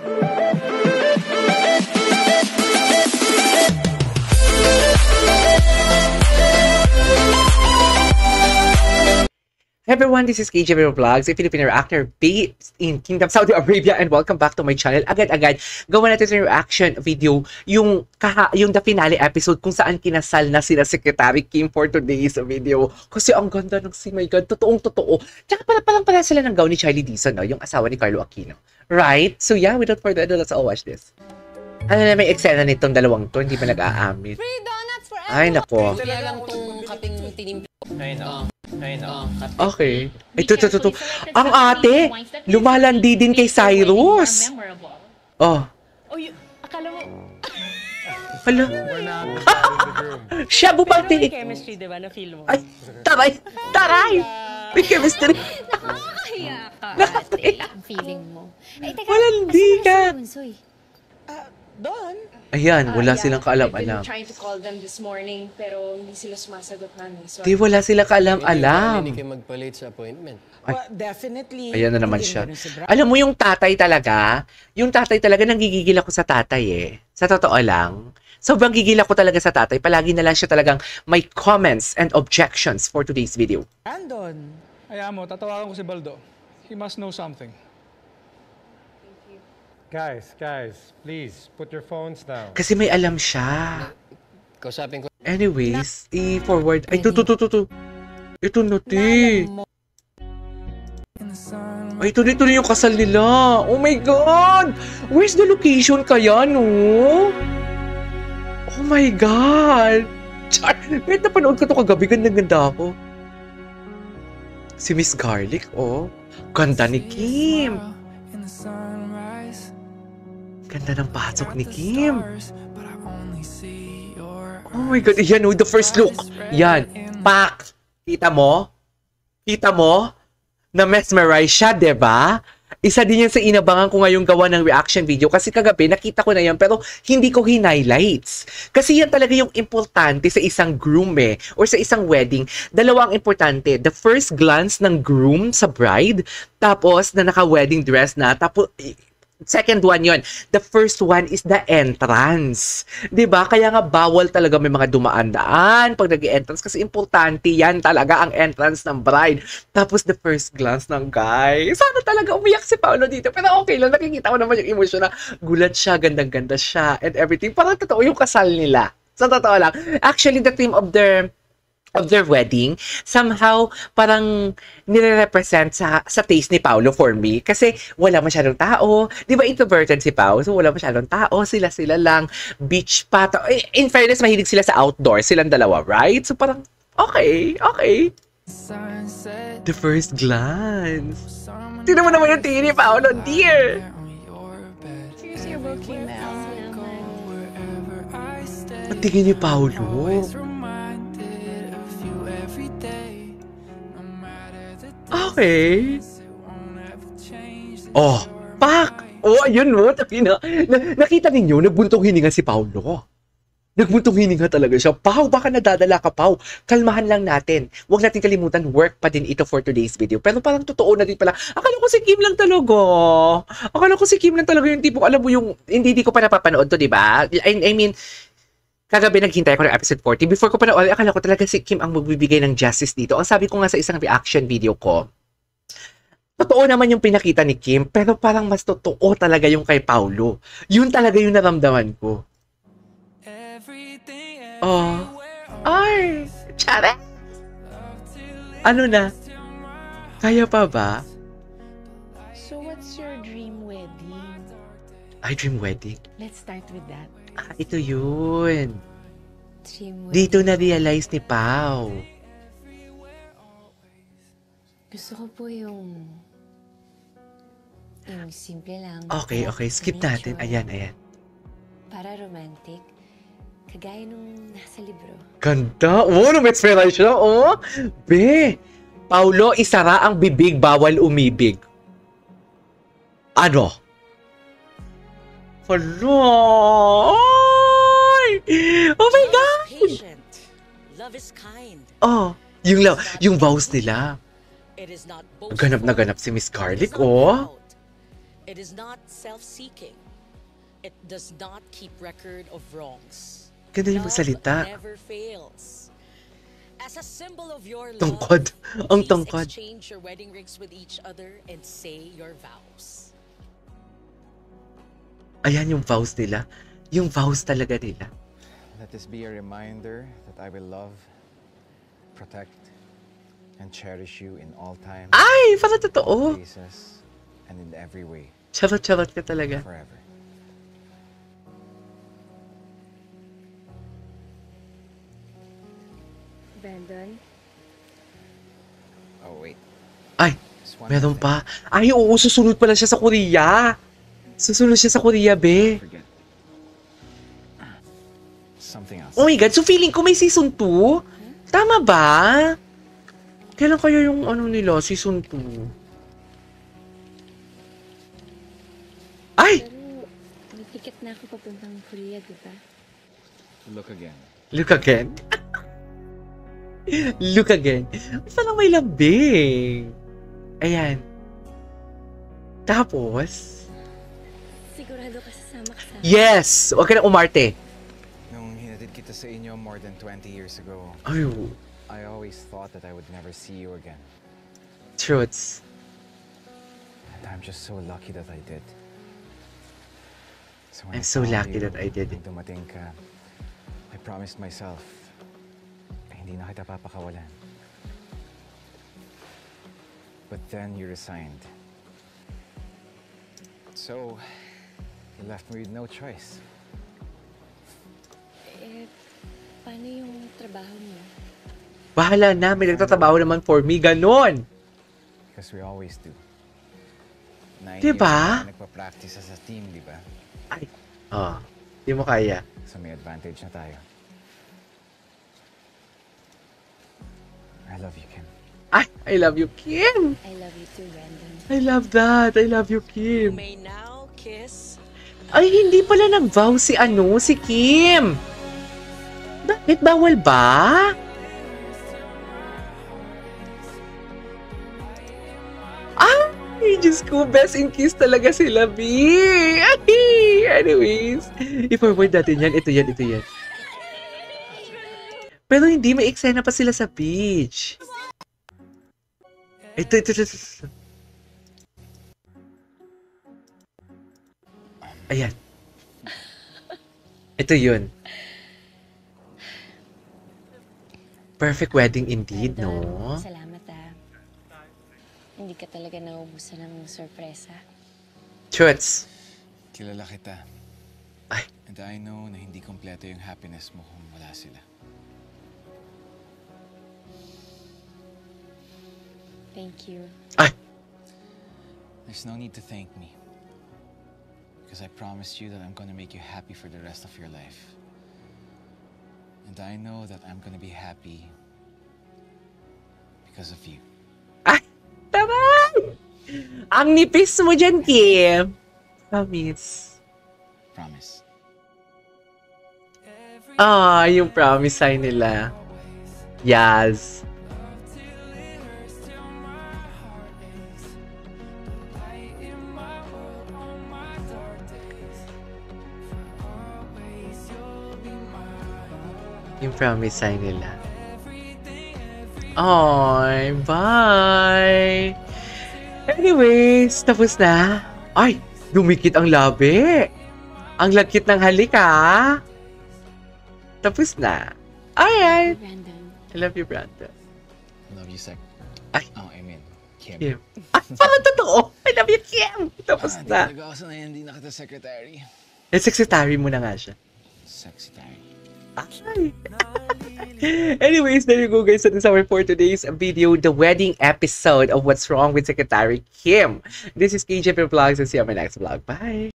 Hey everyone, this is KJ Vero Vlogs, a Filipino actor based in Kingdom, Saudi Arabia, and welcome back to my channel. Agad-agad, gawa natin yung reaction video, yung the finale episode kung saan kinasal na sila Secretary Kim for today's video. Kasi ang ganda ng my God, totoong-totoo. Tsaka pala sila ng gown ni Charlie Dizon, no? Yung asawa ni Carlo Aquino. Right? So yeah, without further ado, let's all watch this. Ano na may eksena nitong dalawang to, hindi ba nag-aamin? Free donuts for Ay, nako. Wala lang tong kaping tinimpla. Ay, no. Ay, no. Okay. Ito. Ang ate, lumalandi din kay Cyrus. Oh. Akala mo... Hala. Siya bumati. Chemistry, diba? Na-feel mo. Ay, taray. May chemistry. Nakakaya ka, ate. Ang feeling mo. Teka, Malandi ka. Don? Ayan, wala silang kaalam-alam. I've been trying to call them this morning, pero hindi sila sumasagot namin. So, Di, wala silang kaalam-alam. Hindi kayo magpa-late sa appointment. well, definitely. Ayan na naman hindi siya. ganun si Bra. Alam mo yung tatay talaga, nanggigigil ako sa tatay eh. Sa totoo lang. Sobrang gigil ako talaga sa tatay. Palagi na lang siya talagang may comments and objections for today's video. Brandon. Hayaan mo, tatawagan ko si Baldo. He must know something. Guys, please, put your phones down. Kasi may alam siya. Kausapin ko. Anyways, i-forward. Ay, to. Ito na, ti. Ay, ito na yung kasal nila. Oh my God! Where's the location kaya, no? Oh my God! Char! Kahit napanood ko ito kagabi, ganda-ganda ako. Si Miss Garlic, oh. Ganda ni Kim. Ganda ng pasok ni Kim. Oh my God, yan, oh, the first look. Yan, pak. Kita mo? Na-mesmerize siya, diba? Isa din yan sa inabangan ko ngayong gawa ng reaction video kasi kagabi nakita ko na yan pero hindi ko hin-highlights. Kasi yan talaga yung importante sa isang groom or sa isang wedding. Dalawa ang importante. The first glance ng groom sa bride, tapos na naka-wedding dress na, tapos second one yon. The first one is the entrance. 'Di ba? Kaya nga bawal talaga may mga dumaan-daan pag nag-entrance kasi importante yan talaga ang entrance ng bride. Tapos the first glance ng guy. Sana talaga umiyak si Paolo dito. Pero okay lang, nakikita ko naman yung emotion na gulat siya, gandang-ganda siya and everything. Parang totoo yung kasal nila. Sa totoo lang. Actually, the theme of their wedding, somehow parang nire-represent sa taste ni Paolo for me. Kasi wala masyadong tao. Di ba introverted si Pao? So wala masyadong tao. Sila lang. Beach pa. In fairness, mahilig sila sa outdoor. Silang dalawa, right? So parang, okay. The first glance. Tignan mo naman yung tingin ni Paolo, dear. Here's your bookie, Mel. Ang tingin ni Paolo. Okay. Oh, pak! Oh, ayun mo. Nakita ninyo, nagbuntong hininga si Paolo. Nagbuntong hininga talaga siya. Pao, baka nadadala ka, Pao. Kalmahan lang natin. Huwag natin kalimutan, work pa din ito for today's video. Pero parang totoo na din pala. Akala ko si Kim lang talaga. Yung tipo, alam mo yung, hindi ko pa napapanood to, di ba? I mean, kagabi naghintay ako ng episode 40. Before ko pa na, akala ko talaga si Kim ang magbibigay ng justice dito. Ang sabi ko nga sa isang reaction video ko, totoo naman yung pinakita ni Kim, pero parang mas totoo talaga yung kay Paolo. Yun talaga yung naramdaman ko. Oh. Ay! Tsara! Ano na? Kaya pa ba? So what's your dream wedding? Ay, dream wedding? Let's start with that. Ah, ito yun. Dream wedding. Dito na-realize ni Pao. Gusto ko po yung simple lang. Okay. Skip natin. Ayan. Para romantic. Kagaya nung nasa libro. Ganda. Oh, na-mesmerize siya. Oh. Be. Paulo, isara ang bibig, bawal umibig. Ano? Hello! Oh my God! Patient. Love is kind. Oh, yung vows nila. It is not boastful. Ganap na ganap si Miss Garlic, oh. It is not self-seeking. It does not keep record of wrongs. Ganda yung Love magsalita. never fails. As a symbol of your Tungkod. love, Ang please tungkod. exchange your wedding rings with each other and say your vows. Ayan yung vows nila. Yung vows talaga nila. Let this be a reminder that I will love, protect, and cherish you in all times, Ay, parang totoo. places, and in every way, Charot-charot ka talaga. forever. Brandon, Oh, wait. Ay, Just one meron more pa. Ay, oo, susunod pala siya sa Korea. Susunod siya sa Korea, be. thing. Forget. Something else. Oh my God, so feeling ko may season 2? Tama ba? Kailan kaya yung ano nila, season 2? Ay! pero may ticket na ako papuntang Korea, di ba? Look again. Look again. Look again. Parang may lambing. Ayan. Tapos, Sigurado ka sasama ka sa yes! Huwag ka na umarte. Nung hinatid kita sa inyo more than 20 years ago, Ay, I always thought that I would never see you again. truths. And I'm just so lucky that I did. So I'm when I so found lucky you, that I did it. nung dumating ka, I promised myself na hindi na kita papakawalan. But then you resigned. So, you left me with no choice. Eh, paano yung trabaho mo? Bahala na, may nagtatrabaho naman for me. Ganon. Because we always do. 9 Diba? years na nagpa-practice sa team, di ba? Ay. Oh, di mo kaya. So may advantage na tayo. I love you, Kim. Ay, I love you, Kim. I love you too, Brandon. I love that. I love you, You Kim. may now kiss. Ay, hindi pala nag-vow si si Kim. Bakit? Bawal ba? Ay, Diyos ko, best in kiss talaga sila, B. Ay, anyways, i-forward natin yan. Ito yan, ito yan. Pero hindi, may eksena pa sila sa beach. Ito. Ayan. Ito yun. Perfect wedding indeed, no? Brandon, salamat ah. Hindi ka talaga naubusan ng sorpresa. Truths. Kilala kita. Ay. And I know na hindi kompleto yung happiness mo kung wala sila. Thank you. Ay, There's no need to thank me. Because I promised you that I'm gonna make you happy for the rest of your life. And I know that I'm gonna be happy because of you. ay, taray! Ang nipis mo dyan, Kim. Promise. Promise. Ah, yung promise sign nila. Yes. Yung promise sign nila. Ay, bye! Anyways, tapos na. Ay, dumikit ang labi. Ang lagkit ng halik, ha? Tapos na. Alright. Brandon, I love you, Brandon. Love you, Sec. Ay. Oh, I mean, Kim. Kim. Ah, parang totoo. I love you, Kim. Tapos Di na. talaga ako sanay, hindi na kita secretary. Secretary mo na nga siya. Secretary. Ay. Anyways, there you go, guys. That is our for today's video, the wedding episode of What's Wrong with Secretary Kim. This is KJ Vlogs, and see you on my next vlog. Bye!